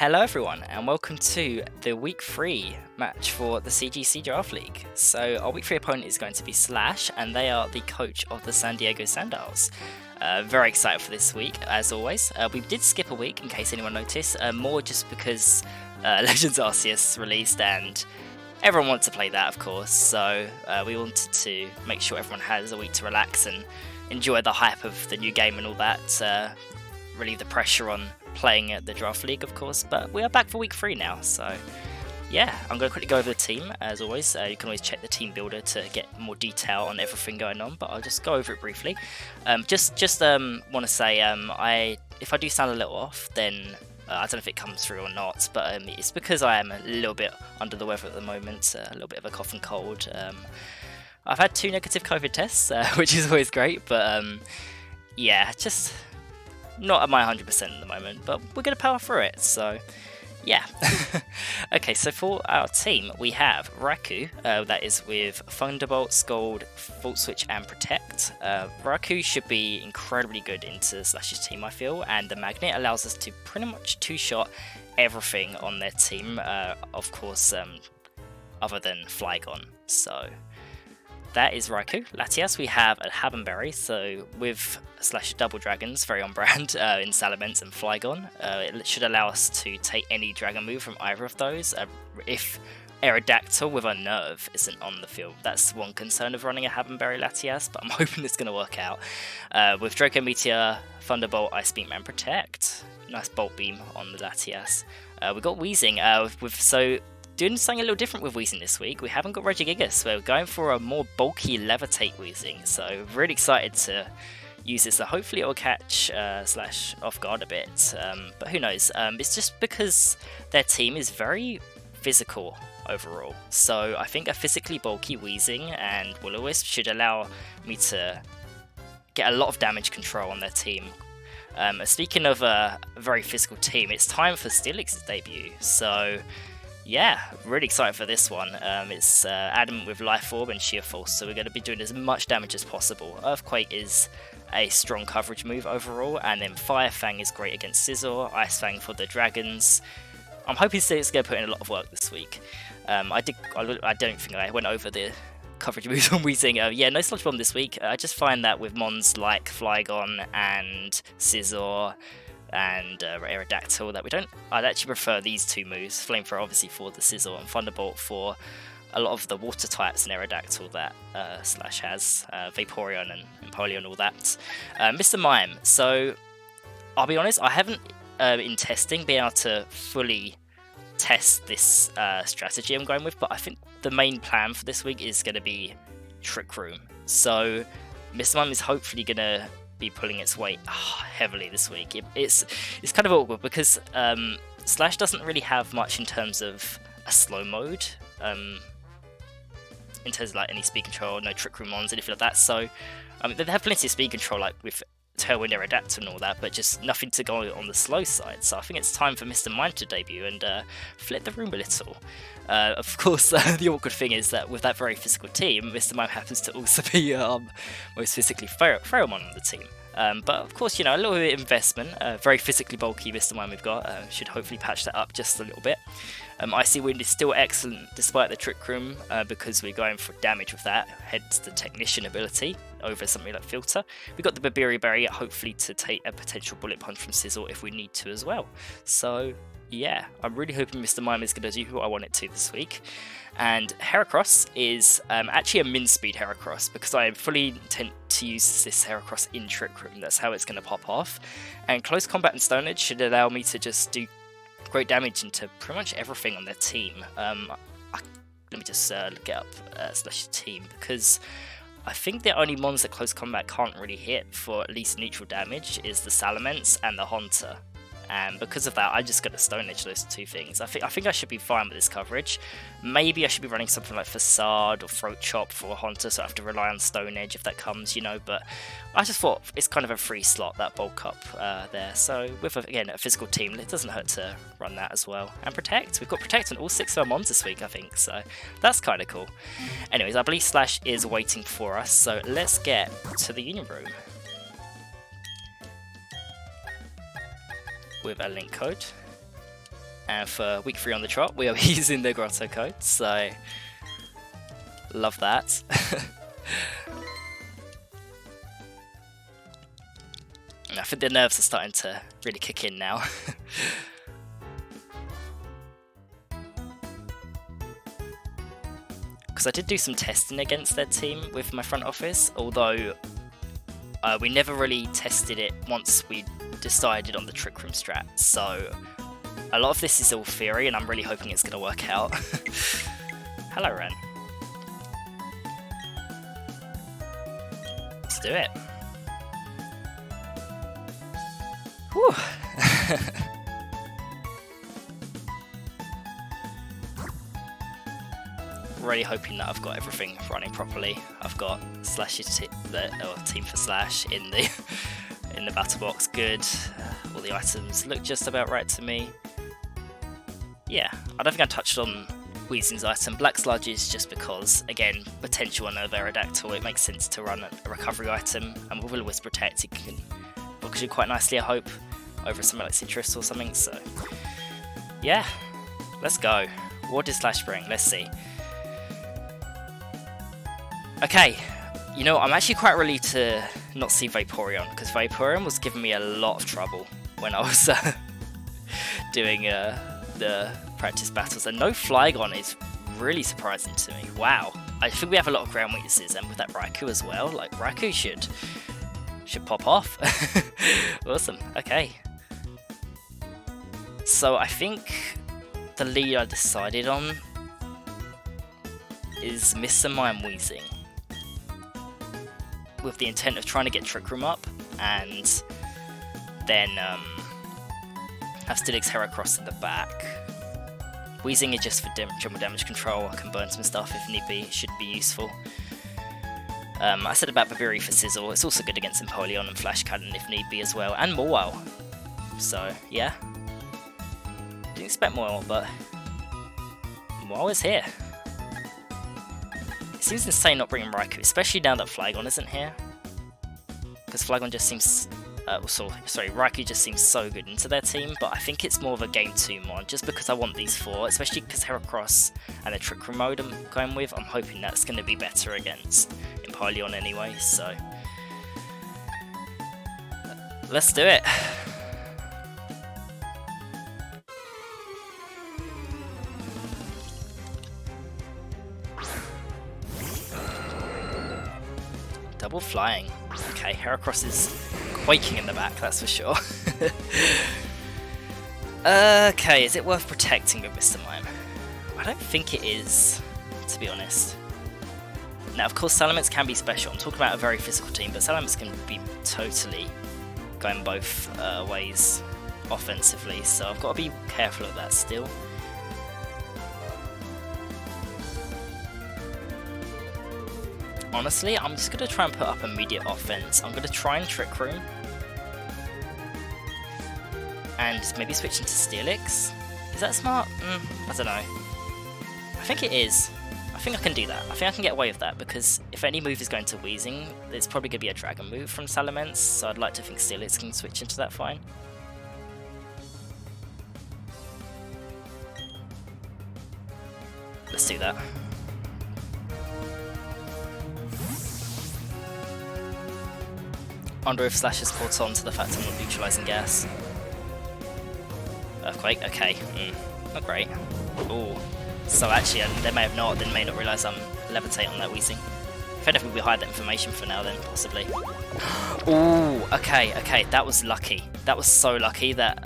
Hello everyone and welcome to the week 3 match for the CGC Draft League. So our week 3 opponent is going to be Slash and they are the coach of the San Diego Sandiles. Very excited for this week as always. We did skip a week in case anyone noticed, more just because Legends Arceus released and everyone wants to play that of course, so we wanted to make sure everyone has a week to relax and enjoy the hype of the new game and all that, relieve the pressure on playing at the Draft League, of course, but we are back for week 3 now, so yeah, I'm going to quickly go over the team, as always. You can always check the team builder to get more detail on everything going on, but I'll just go over it briefly. Just want to say, if I do sound a little off, then I don't know if it comes through or not, but it's because I am a little bit under the weather at the moment, a little bit of a cough and cold. I've had 2 negative COVID tests, which is always great, but yeah, just not at my 100% at the moment, but we're going to power through it, so yeah. Okay, so for our team, we have Raku, that is with Thunderbolt, Scald, Volt Switch, and Protect. Raku should be incredibly good into Slash's team, I feel, and the Magnet allows us to pretty much 2-shot everything on their team, of course, other than Flygon, so that is Raikou. Latias, we have a Habanberry, so with Slash Double Dragons, very on brand, in Salamence and Flygon. It should allow us to take any Dragon move from either of those, if Aerodactyl with a Nerve isn't on the field. That's one concern of running a Habanberry Latias, but I'm hoping it's going to work out. With Draco Meteor, Thunderbolt, Ice Beam, and Protect. Nice Bolt Beam on the Latias. We got Weezing, doing something a little different with Weezing this week. We haven't got Regigigas, we're going for a more bulky Levitate Weezing, so really excited to use this, so hopefully it will catch Slash off guard a bit, but who knows. It's just because their team is very physical overall, so I think a physically bulky Weezing and Will-O-Wisp should allow me to get a lot of damage control on their team. Speaking of a very physical team, it's time for Steelix's debut, so yeah, really excited for this one. It's Adamant with Life Orb and Sheer Force, so we're going to be doing as much damage as possible. Earthquake is a strong coverage move overall, and then Fire Fang is great against Scizor, Ice Fang for the Dragons. I'm hoping Steelix going to put in a lot of work this week. I don't think I went over the coverage moves on Weezing. Yeah, no Sludge Bomb this week. I just find that with mons like Flygon and Scizor and Aerodactyl that I'd actually prefer these 2 moves. Flamethrower obviously for the Scizor and Thunderbolt for a lot of the water types and Aerodactyl that Slash has, Vaporeon and Empoleon and all that. Mr. Mime, so I'll be honest, I haven't in testing been able to fully test this strategy I'm going with, but I think the main plan for this week is going to be Trick Room. So Mr. Mime is hopefully going to be pulling its weight heavily this week. It's kind of awkward because Slash doesn't really have much in terms of a slow mode, in terms of like any speed control, no Trick Room mons, anything like that. So they have plenty of speed control, like with Tailwind, Aerodactyl and all that, but just nothing to go on the slow side. So I think it's time for Mr. Mime to debut and flip the room a little. Of course, the awkward thing is that with that very physical team, Mr. Mime happens to also be most physically Pheromon on the team. But of course, you know, a little bit of investment, very physically bulky Mr. Mime we've got, should hopefully patch that up just a little bit. Icy Wind is still excellent despite the Trick Room, because we're going for damage with that, hence the Technician ability over something like Filter. We've got the Babiri Berry, hopefully to take a potential Bullet Punch from Scizor if we need to as well. So yeah, I'm really hoping Mr. Mime is going to do who I want it to this week. And Heracross is actually a min speed Heracross, because I fully intend to use this Heracross in Trick Room. That's how it's going to pop off. And Close Combat and Stone Edge should allow me to just do great damage into pretty much everything on their team. Let me just get up Slash's team, because I think the only mons that Close Combat can't really hit for at least neutral damage is the Salamence and the Haunter. And because of that, I just got to Stone Edge those 2 things. I think I should be fine with this coverage. Maybe I should be running something like Facade or Throat Chop for a Haunter, so I have to rely on Stone Edge if that comes, you know. But I just thought it's kind of a free slot, that bulk up there. So with, again, a physical team, it doesn't hurt to run that as well. And Protect. We've got Protect on all 6 of our mons this week, I think. So that's kind of cool. Anyways, I believe Slash is waiting for us. So let's get to the Union Room with a link code. and for week 3 on the trot, we are using the Grotto code, so love that. I think the nerves are starting to really kick in now. Because I did do some testing against their team with my front office, although we never really tested it once we decided on the Trick Room strat, so a lot of this is all theory and I'm really hoping it's going to work out. Hello, Ren. Let's do it. Whew. Really hoping that I've got everything running properly. I've got Slash's team for Slash in the in the battle box. Good. All the items look just about right to me. Yeah, I don't think I touched on Weezing's item. Black Sludge is just because, again, potential on a Aerodactyl, it makes sense to run a recovery item, and with Will-O-Wisp Protect, it can box you quite nicely, I hope, over something like Citrus or something, so yeah, let's go. What does Slash bring? Let's see. Okay, you know, I'm actually quite relieved to not see Vaporeon, because Vaporeon was giving me a lot of trouble when I was doing the practice battles, and no Flygon is really surprising to me. Wow, I think we have a lot of ground weaknesses, and with that Raikou as well, like Raikou should pop off. Awesome, okay. So I think the lead I decided on is Mr. Mime Weezing, with the intent of trying to get Trick Room up, and then have Steelix Heracross in the back. Weezing is just for general damage control. I can burn some stuff if need be, it should be useful. I said about Babiri for Sizzle, it's also good against Empoleon and Flash Cannon if need be as well, and Mawile. So, yeah. Didn't expect Mawile, but Mawile is here. It seems insane not bringing Raikou, especially now that Flygon isn't here. Because Flygon just seems... Raikou just seems so good into their team, but I think it's more of a Game 2 mod, just because I want these 4, especially because Heracross and the Trick Room mode I'm going with, I'm hoping that's going to be better against Empoleon anyway, so... let's do it! Double flying. Okay, Heracross is quaking in the back, that's for sure. Okay, is it worth protecting with Mr. Mime? I don't think it is, to be honest. Now, of course, Salamence can be special. I'm talking about a very physical team, but Salamence can be totally going both ways offensively, so I've got to be careful of that still. Honestly, I'm just going to try and put up immediate offense. I'm going to try and Trick Room. And maybe switch into Steelix. Is that smart? I don't know. I think it is. I think I can do that. I think I can get away with that, because if any move is going to Weezing, it's probably going to be a Dragon move from Salamence, so I'd like to think Steelix can switch into that fine. Let's do that. I wonder if Slash has caught on to the fact I'm not neutralising gas. Earthquake, okay. Not great. Ooh. So actually, they may have not, they may not realise I'm levitate on that Weezing. If anything, we hide that information for now then, possibly. Ooh, okay, that was lucky. That was so lucky that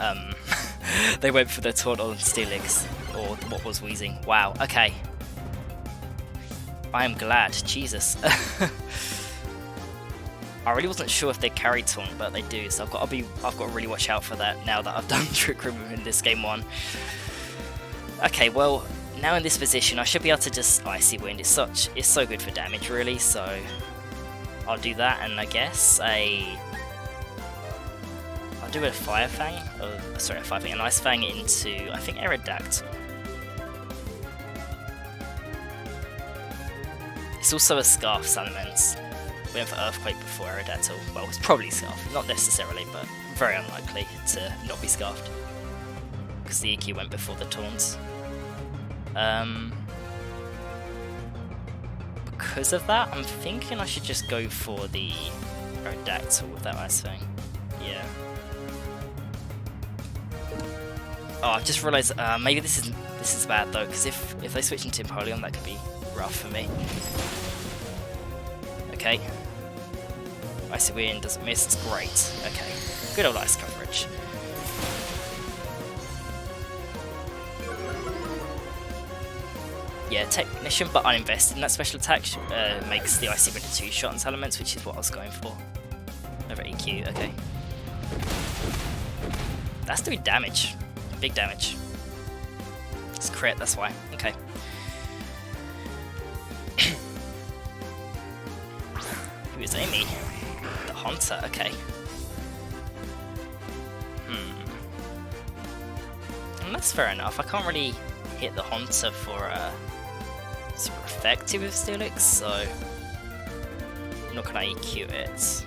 they went for the taunt on Steelix, or what was Weezing. Wow, okay. I am glad, Jesus. I really wasn't sure if they carry taunt, but they do, so I've got to really watch out for that now that I've done Trick Room in this game 1. Okay, well, now in this position I should be able to just Icy Wind. It's so good for damage really, so I'll do that, and I guess I'll do a Fire Fang, an Ice Fang into, I think, Aerodactyl. It's also a Scarf Salamence. We went for Earthquake before Aerodactyl. Well, it's probably Scarf, not necessarily, but very unlikely to not be Scarfed. Because because the EQ went before the taunt. Because of that, I'm thinking I should just go for the Aerodactyl with that Ice Fang. Yeah. Oh, I just realised maybe this is bad though, because if they switch into Empoleon, that could be rough for me. Okay. Icy Wind doesn't miss, it's great. Okay. Good old ice coverage. Yeah, Technician but uninvested in that special attack makes the Icy Wind a 2-shot on Salamence, which is what I was going for. Over EQ, okay. That's doing damage. Big damage. It's crit, that's why. Okay. Who is Amy? The Haunter, okay. And that's fair enough. I can't really hit the Haunter for super effective with Steelix, so I'm not gonna EQ it.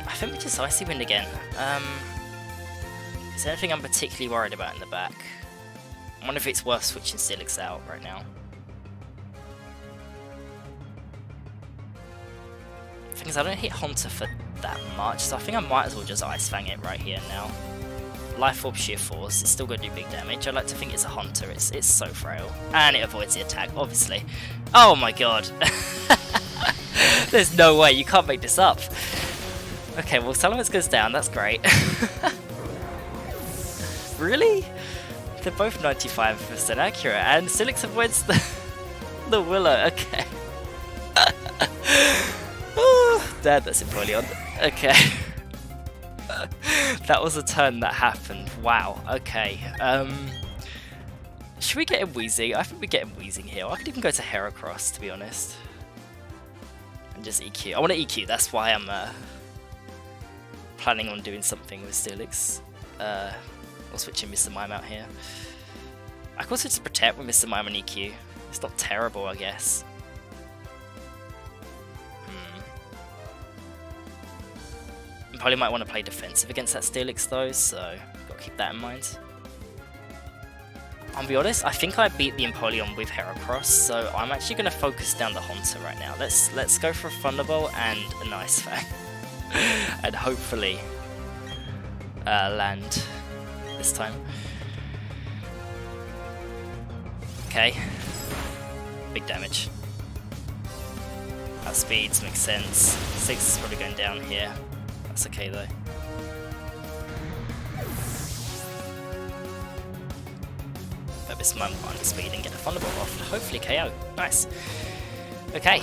I think we just Icy Wind again. Is there anything I'm particularly worried about in the back? I wonder if it's worth switching Steelix out right now. The thing is, I don't hit Haunter for that much, so I think I might as well just Ice Fang it right here now. Life Orb, Sheer Force, it's still going to do big damage. I like to think it's a Haunter, it's so frail. And it avoids the attack, obviously. Oh my god! There's no way, you can't make this up. Okay, well Salamence goes down, that's great. Really? They're both 95% accurate, and Steelix avoids the Willow, okay. Oh, damn, that's Empoleon. Okay. That was a turn that happened, wow, okay. Should we get him Weezing? I think we get him Weezing here. I could even go to Heracross, to be honest. And just EQ. I want to EQ, that's why I'm planning on doing something with Steelix. Or switching Mr. Mime out here. I could also just Protect with Mr. Mime and EQ. It's not terrible, I guess. I probably might want to play defensive against that Steelix though, so gotta keep that in mind. I'll be honest, I think I beat the Empoleon with Heracross, so I'm actually going to focus down the Haunter right now. Let's go for a Thunderbolt and a Ice Fang. And hopefully land this time. Okay. Big damage. Our speeds make sense. 6 is probably going down here. That's okay though. But this might go under speed and get a Thunderbolt off. Hopefully KO. Nice. Okay.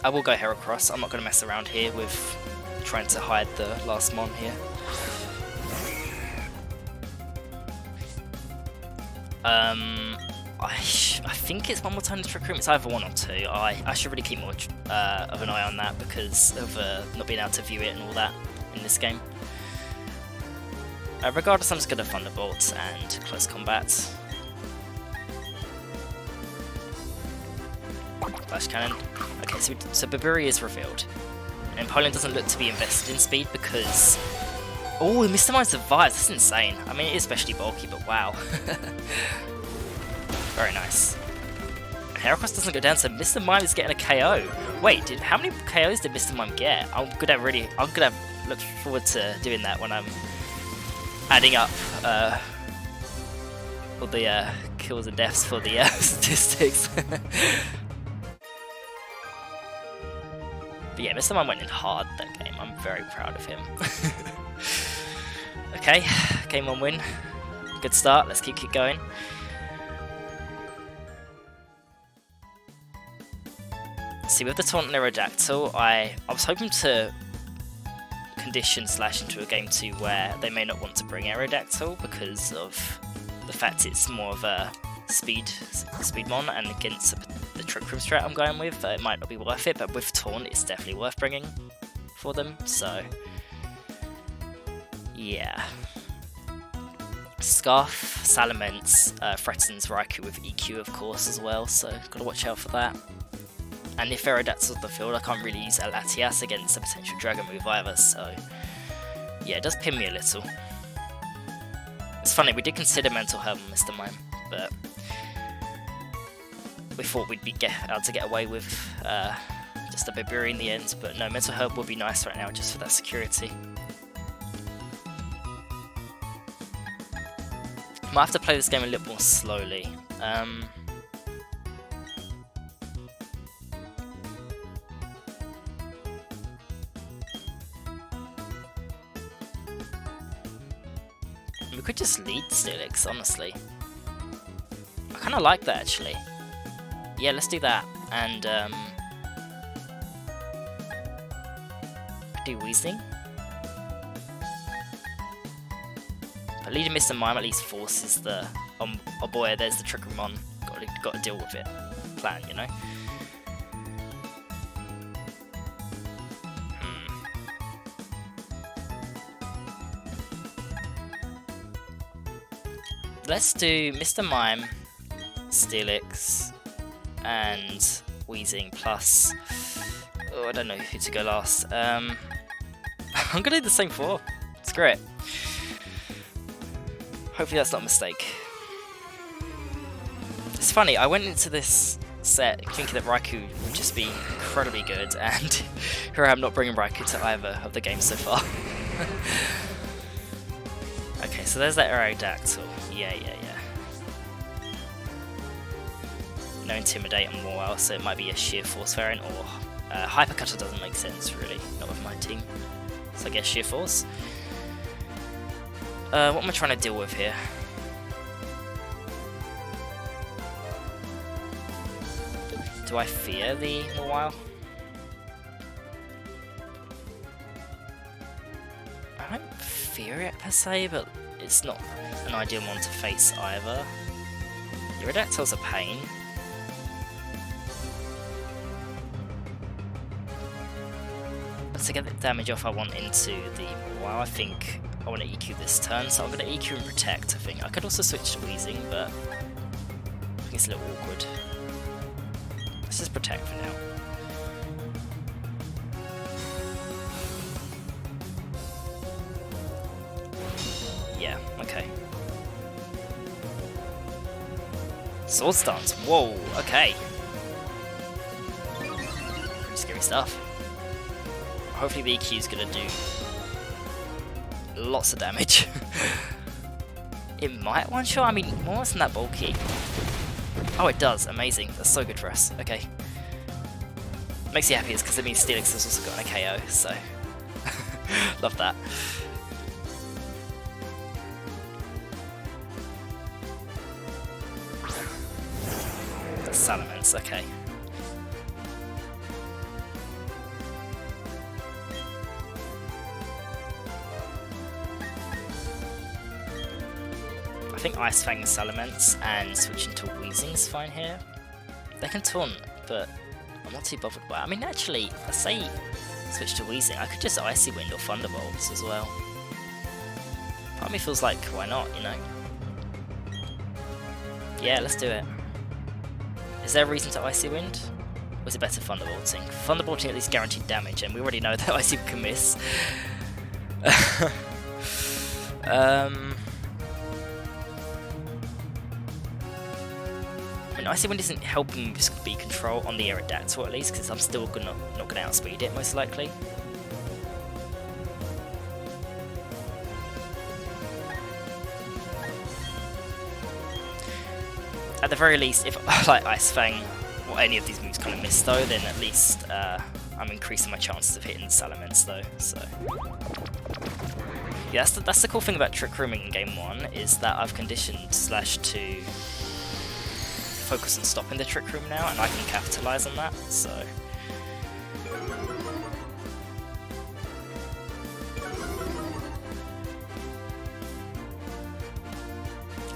I will go Heracross. I'm not going to mess around here with trying to hide the last Mon here. I think it's one more time to Trick Room. It's either 1 or 2. I should really keep more of an eye on that because of not being able to view it and all that in this game. Regardless, I'm just going to Thunderbolt and Close Combat. Flash Cannon. Okay, so Baburi is revealed. And Empoleon doesn't look to be invested in speed because... Oh, Mr. Mime survives. That's insane. I mean, it is especially bulky, but wow. Very nice. Heracross doesn't go down, so Mr. Mime is getting a KO. Wait, how many KOs did Mr. Mime get? I'm gonna look forward to doing that when I'm adding up all the kills and deaths for the statistics. But yeah, Mr. Mime went in hard that game. I'm very proud of him. Okay, game 1 win. Good start. Let's keep going. See, with the Taunt and Aerodactyl, I was hoping to condition Slash into a game 2 where they may not want to bring Aerodactyl because of the fact it's more of a speed mon, and against the Trick Room strat I'm going with, it might not be worth it, but with Taunt it's definitely worth bringing for them, so yeah. Scarf, Salamence, threatens Raikou with EQ of course as well, so gotta watch out for that. And if Aerodactyl's off the field, I can't really use Latias against a potential Dragon move either, so yeah, it does pin me a little. It's funny, we did consider Mental Herb on Mr. Mime, but we thought we'd be able to get away with just a Babiri in the end, but no, Mental Herb would be nice right now just for that security. Might have to play this game a little more slowly. We could just lead Steelix, honestly. I kind of like that, actually. Yeah, let's do that, and do Weezing. But leading Mr. Mime at least forces the oh boy, there's the Trick Room on. Got to deal with it. Plan, you know. Let's do Mr. Mime, Steelix, and Weezing plus. Oh, I don't know who to go last. I'm gonna do the same four. It's great. Hopefully that's not a mistake. It's funny, I went into this set thinking that Raikou would just be incredibly good, and here I am not bringing Raikou to either of the games so far. Okay, so there's that Aerodactyl. Yeah. No Intimidate on Moyle, so it might be a Sheer Force variant, or Hyper Cutter doesn't make sense, really, not with my team. So I guess Sheer Force. What am I trying to deal with here? Do I fear the Moyle? I don't fear it per se, but it's not an ideal one to face either. Aerodactyl's a pain. But to get the damage off I want into the Moyle, I think I want to EQ this turn, so I'm going to EQ and Protect, I think. I could also switch to Weezing, but I think it's a little awkward. Let's just Protect for now. Yeah, okay. Sword Stance, whoa, okay. Pretty scary stuff. Hopefully the EQ is going to do lots of damage. It might one-shot, I mean, more isn't that bulky. Oh, it does, amazing, that's so good for us, okay. Makes you happy because it means Steelix has also gotten a KO, so love that. Salamence, okay. I think Ice Fang and Salamence and switching to Weezing's fine here. They can taunt, but I'm not too bothered by it. I mean, actually, I say switch to Weezing, I could just Icy Wind or Thunderbolts as well. Part of me feels like, why not, you know? Yeah, let's do it. Is there a reason to Icy Wind? Or is it better Thunderbolting? Thunderbolting at least guaranteed damage, and we already know that Icy Wind can miss. I mean, Icy Wind isn't helping with speed control on the Aerodactyl at least, because I'm still not going to outspeed it, most likely. At the very least, if like Ice Fang or any of these moves kind of miss though, then at least I'm increasing my chances of hitting the Salamence though, so... Yeah, that's the cool thing about Trick Rooming in Game 1, is that I've conditioned Slash to focus on stopping the Trick Room now, and I can capitalise on that, so...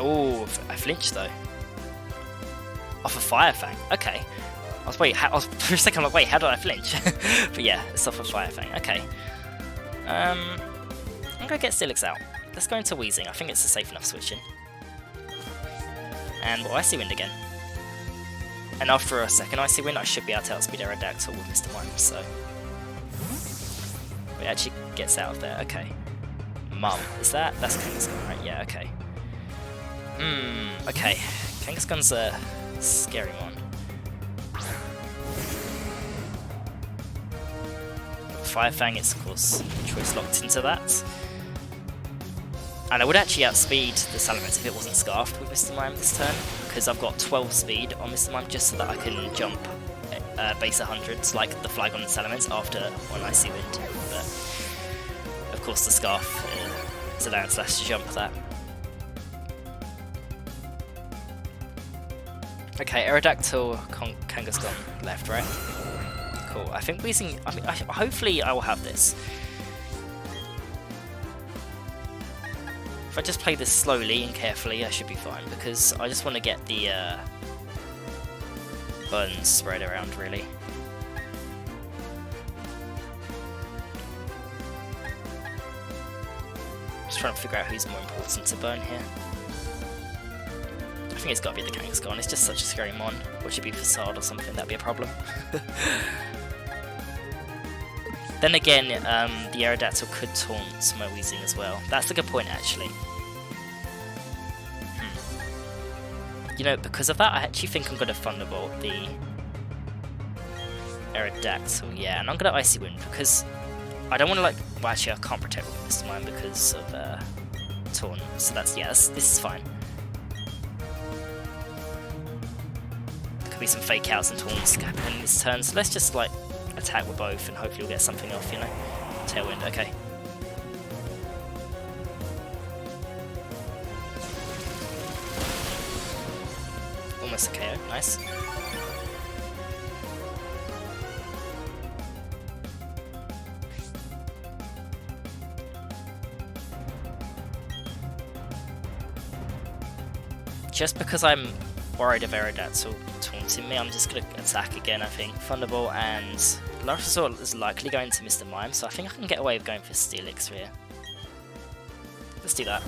Oh, I flinched though. Off a Fire Fang, okay. For a second I'm like, wait, how did I flinch? But yeah, it's off a Fire Fang, okay. I'm gonna get Steelix out. Let's go into Weezing, I think it's a safe enough switching. And we'll Icy Wind again. And after a second Icy Wind, I should be able to outspeed Aerodactyl with Mr. Mime, so... It actually gets out of there, okay. Mum, is that? That's Kangaskhan, right? Yeah, okay. Okay. Kangaskhan's a scary one. Fire Fang is, of course, choice locked into that. And I would actually outspeed the Salamence if it wasn't scarfed with Mr. Mime this turn, because I've got 12 speed on Mr. Mime just so that I can jump base 100s like the flag on the Salamence after one Icy Wind. But of course the scarf is allowing Slash to jump that. Okay, Aerodactyl, Kangaskhan left, right? Cool. I think Weezing. I mean, hopefully I will have this. If I just play this slowly and carefully, I should be fine, because I just want to get the burns spread around, really. Just trying to figure out who's more important to burn here. I think it's got to be the Kangaskhan. It's just such a scary mon. Or should it be Facade or something? That'd be a problem. Then again, the Aerodactyl could taunt my Weezing as well. That's a good point, actually. You know, because of that, I actually think I'm going to Thunderbolt the Aerodactyl, yeah, and I'm going to Icy Wind, because I don't want to, like... Well, actually, I can't protect with Mr. Mime because of taunt, so that's... Yeah, this is fine. There could be some fake outs and taunts happening this turn, so let's just, like, attack with both and hopefully we'll get something off, you know? Tailwind, okay. Almost a KO, nice. Just because I'm worried of Aerodactyl taunting me, I'm just going to attack again, I think. Thunderbolt and Larassaur is likely going to Mr. Mime, so I think I can get away with going for Steelix here. Let's do that.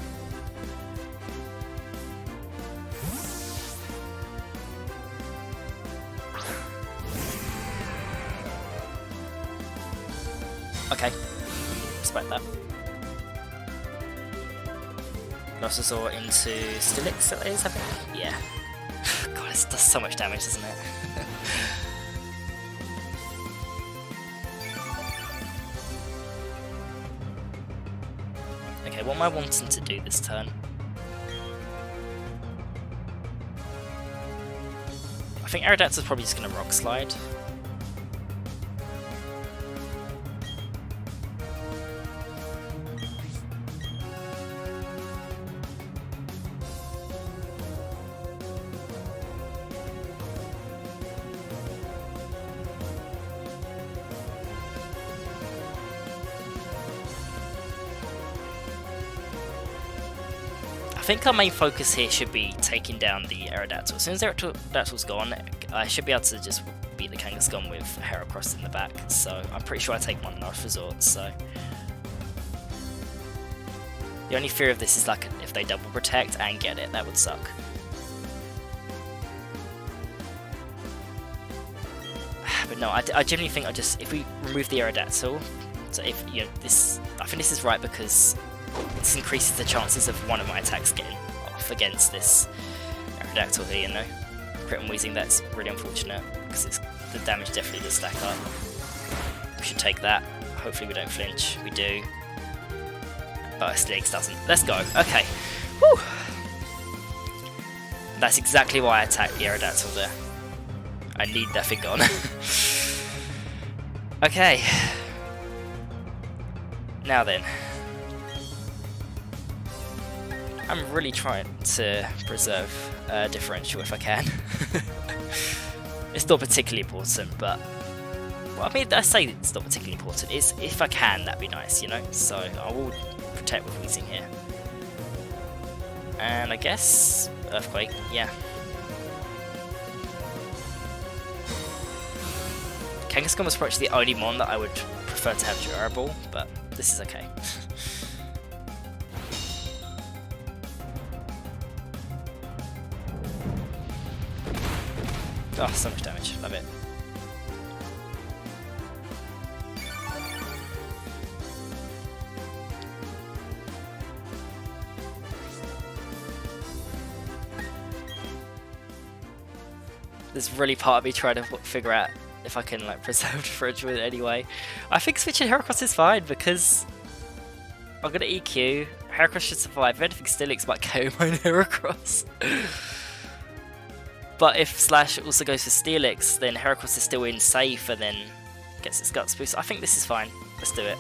Okay, respect that. Larassaur into Steelix, that is, I think? Yeah. God, it does so much damage, doesn't it? Okay, what am I wanting to do this turn? I think Aerodactyl's probably just going to Rock Slide. I think our main focus here should be taking down the Aerodactyl. As soon as the Aerodactyl's gone, I should be able to just beat the Kangaskhan with Heracross in the back. So I'm pretty sure I take one last resort. So the only fear of this is like if they double protect and get it, that would suck. But no, I genuinely think if we remove the Aerodactyl, so if you know this, I think this is right because this increases the chances of one of my attacks getting off against this Aerodactyl here, you know. Crit and Weezing, that's really unfortunate, because the damage definitely does stack up. We should take that. Hopefully we don't flinch. We do. But Steelix doesn't. Let's go. Okay. Woo! That's exactly why I attacked the Aerodactyl there. I need that thing gone. Okay. Now then. I'm really trying to preserve differential if I can. It's not particularly important, but... Well, I mean, I say it's not particularly important. It's, if I can, that'd be nice, you know? So I will protect with Weezing here. And I guess... Earthquake, yeah. Kangaskhan was probably the only mon that I would prefer to have durable, but this is okay. Oh, so much damage. Love it. There's really part of me trying to figure out if I can like preserve the fridge with it anyway. I think switching Heracross is fine because I'm gonna EQ. Heracross should survive. If anything, Steelix might KO my own Heracross. But if Slash also goes for Steelix, then Heracross is still in safe and then gets its Guts boost. I think this is fine. Let's do it.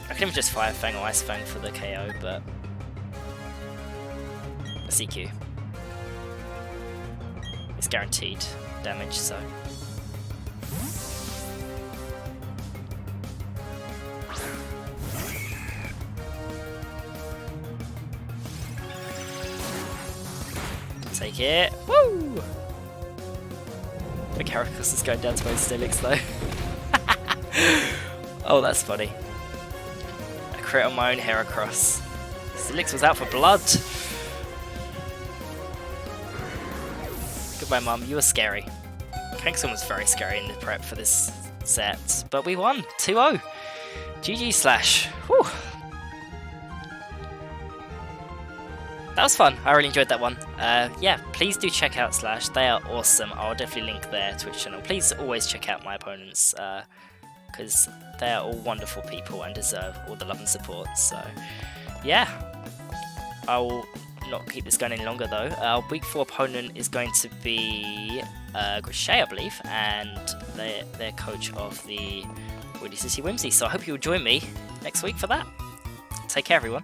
I can even just Fire Fang or Ice Fang for the KO, but let's EQ. It's guaranteed damage, so. Take it. Woo! The Heracross is going down to my Steelix though. Oh, that's funny. I crit on my own Heracross. Steelix was out for blood. Goodbye, Mum. You were scary. Kingston was very scary in the prep for this set, but we won 2-0. GG Slash. Whew. That was fun. I really enjoyed that one. Yeah, please do check out Slash. They are awesome. I'll definitely link their Twitch channel. Please always check out my opponents because they are all wonderful people and deserve all the love and support. So, yeah. I will not keep this going any longer though. Our week 4 opponent is going to be Grishay, I believe, and they're coach of the Windy City Whimsy. So I hope you'll join me next week for that. Take care, everyone.